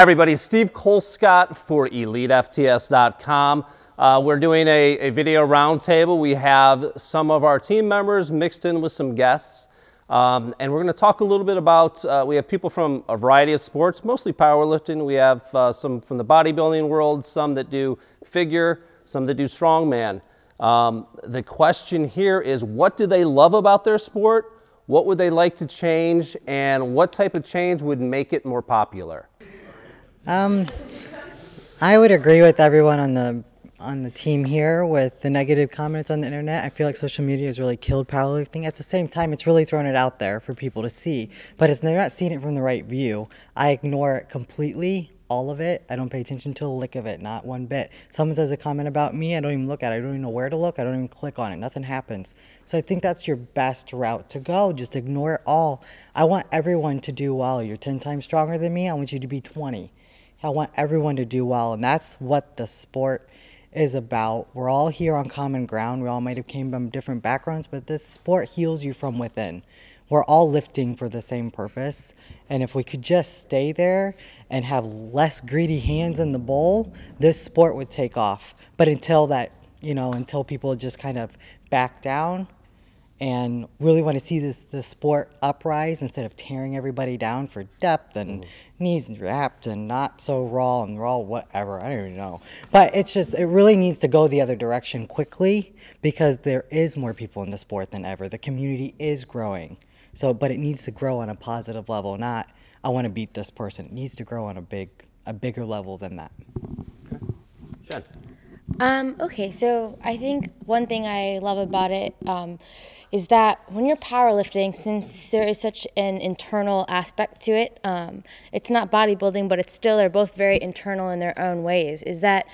Hi everybody, Steve Colescott for EliteFTS.com. We're doing a video roundtable. We have some of our team members mixed in with some guests. And we're going to talk a little bit about, we have people from a variety of sports, mostly powerlifting. We have some from the bodybuilding world, some that do figure, some that do strongman. The question here is, what do they love about their sport? What would they like to change? And what type of change would make it more popular? I would agree with everyone on the team here with the negative comments on the internet. I feel like social media has really killed powerlifting. At the same time, it's really thrown it out there for people to see, but they're not seeing it from the right view. I ignore it completely, all of it. I don't pay attention to a lick of it, not one bit. Someone says a comment about me, I don't even look at it. I don't even know where to look. I don't even click on it. Nothing happens. So I think that's your best route to go. Just ignore it all. I want everyone to do well. You're 10 times stronger than me. I want you to be 20. I want everyone to do well, and that's what the sport is about. We're all here on common ground. We all might have came from different backgrounds, but this sport heals you from within. We're all lifting for the same purpose, and if we could just stay there and have less greedy hands in the bowl, this sport would take off. But until that, until people just kind of back down and really want to see the sport uprise instead of tearing everybody down for depth and knees wrapped and not so raw and raw, whatever, I don't even know. But it's just, it really needs to go the other direction quickly because there is more people in the sport than ever. The community is growing. So, but it needs to grow on a positive level, not I want to beat this person. It needs to grow on a bigger level than that. Okay. Jen. Okay, so I think one thing I love about it is that when you're powerlifting, since there is such an internal aspect to it, it's not bodybuilding, but it's still, they're both very internal in their own ways, is that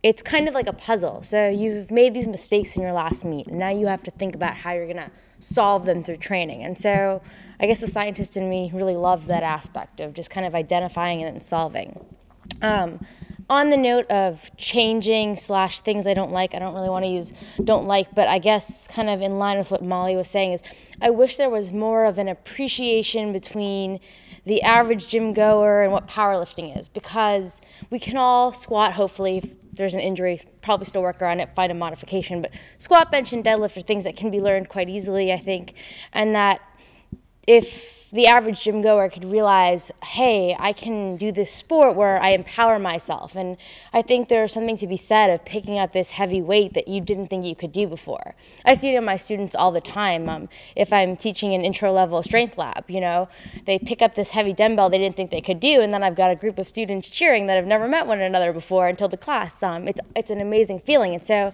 it's kind of like a puzzle. So you've made these mistakes in your last meet, and now you have to think about how you're gonna solve them through training. And so I guess the scientist in me really loves that aspect of just kind of identifying it and solving. On the note of changing / things I don't like, I don't really want to use don't like, but I guess kind of in line with what Molly was saying is I wish there was more of an appreciation between the average gym goer and what powerlifting is, because we can all squat, hopefully, if there's an injury, probably still work around it, find a modification, but squat, bench, and deadlift are things that can be learned quite easily, I think, and that if the average gym goer could realize, hey, I can do this sport where I empower myself. And I think there's something to be said of picking up this heavy weight that you didn't think you could do before. I see it in my students all the time. If I'm teaching an intro-level strength lab, they pick up this heavy dumbbell they didn't think they could do, and then I've got a group of students cheering that have never met one another before until the class. It's an amazing feeling. And so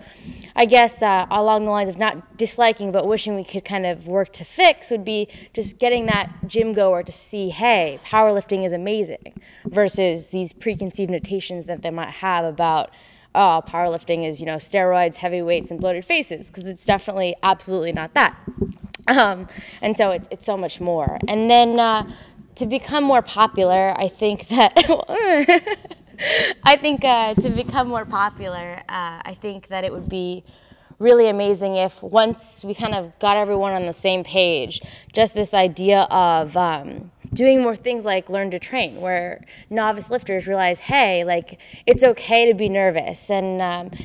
I guess along the lines of not disliking but wishing we could kind of work to fix would be just getting that gym goer to see, hey, powerlifting is amazing, versus these preconceived notations that they might have about, oh, powerlifting is, steroids, heavy weights, and bloated faces, because it's definitely absolutely not that. And so it's so much more. And then to become more popular, I think that to become more popular, I think that it would be really amazing if once we kind of got everyone on the same page, just this idea of doing more things like learn to train, where novice lifters realize, hey, like it's okay to be nervous, and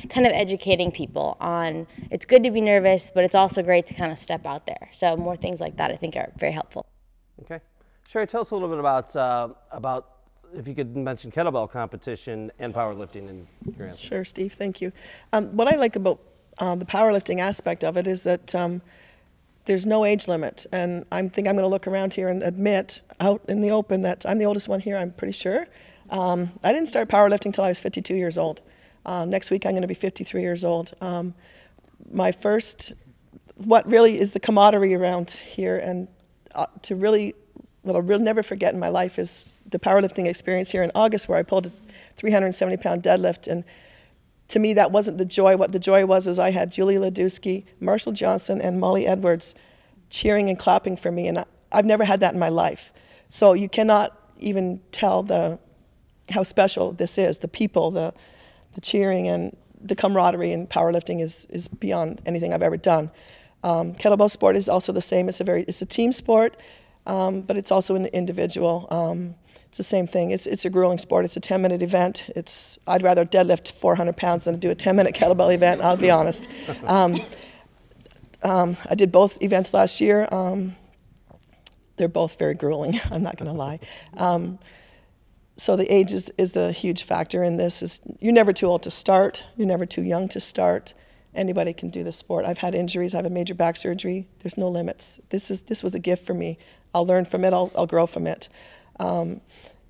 kind of educating people on it's good to be nervous, but it's also great to kind of step out there. So more things like that I think are very helpful. Okay. Sherry, tell us a little bit about if you could mention kettlebell competition and powerlifting in your answer. Sure, Steve, thank you. What I like about the powerlifting aspect of it is that there's no age limit, and I think I'm going to look around here and admit out in the open that I'm the oldest one here, I'm pretty sure. I didn't start powerlifting until I was 52 years old. Next week I'm going to be 53 years old. My first, what really is the camaraderie around here, and what I'll really never forget in my life is the powerlifting experience here in August, where I pulled a 370-pound deadlift, and to me, that wasn't the joy. What the joy was I had Julie Ladusky, Marshall Johnson, and Molly Edwards cheering and clapping for me, and I've never had that in my life. So you cannot even tell how special this is. The people, the cheering, and the camaraderie in powerlifting is beyond anything I've ever done. Kettlebell sport is also the same. It's a team sport, but it's also an individual. It's the same thing. It's a grueling sport. It's a 10-minute event. I'd rather deadlift 400 pounds than do a 10-minute kettlebell event, I'll be honest. I did both events last year. They're both very grueling, I'm not going to lie. So the age is a huge factor in this. You're never too old to start. You're never too young to start. Anybody can do this sport. I've had injuries. I have a major back surgery. There's no limits. This was a gift for me. I'll learn from it. I'll grow from it.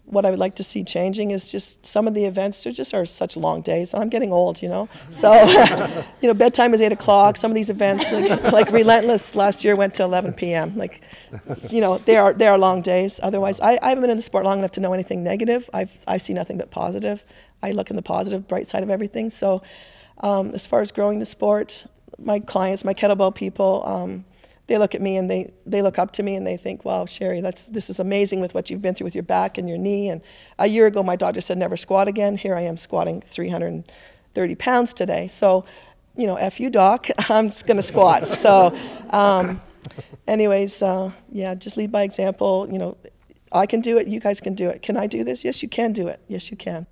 What I would like to see changing is just some of the events. There just are such long days. I'm getting old, you know. So, you know, bedtime is 8 o'clock. Some of these events, like Relentless last year, went to 11 p.m. Like, you know, they are long days. Otherwise, I haven't been in the sport long enough to know anything negative. I see nothing but positive. I look in the positive, bright side of everything. So, as far as growing the sport, my clients, my kettlebell people, they look at me and they look up to me and they think, wow, Sherry, this is amazing with what you've been through with your back and your knee. And a year ago, my doctor said never squat again. Here I am squatting 330 pounds today. So, you know, F you, doc, I'm just going to squat. So, anyways, yeah, just lead by example. You know, I can do it. You guys can do it. Can I do this? Yes, you can do it. Yes, you can.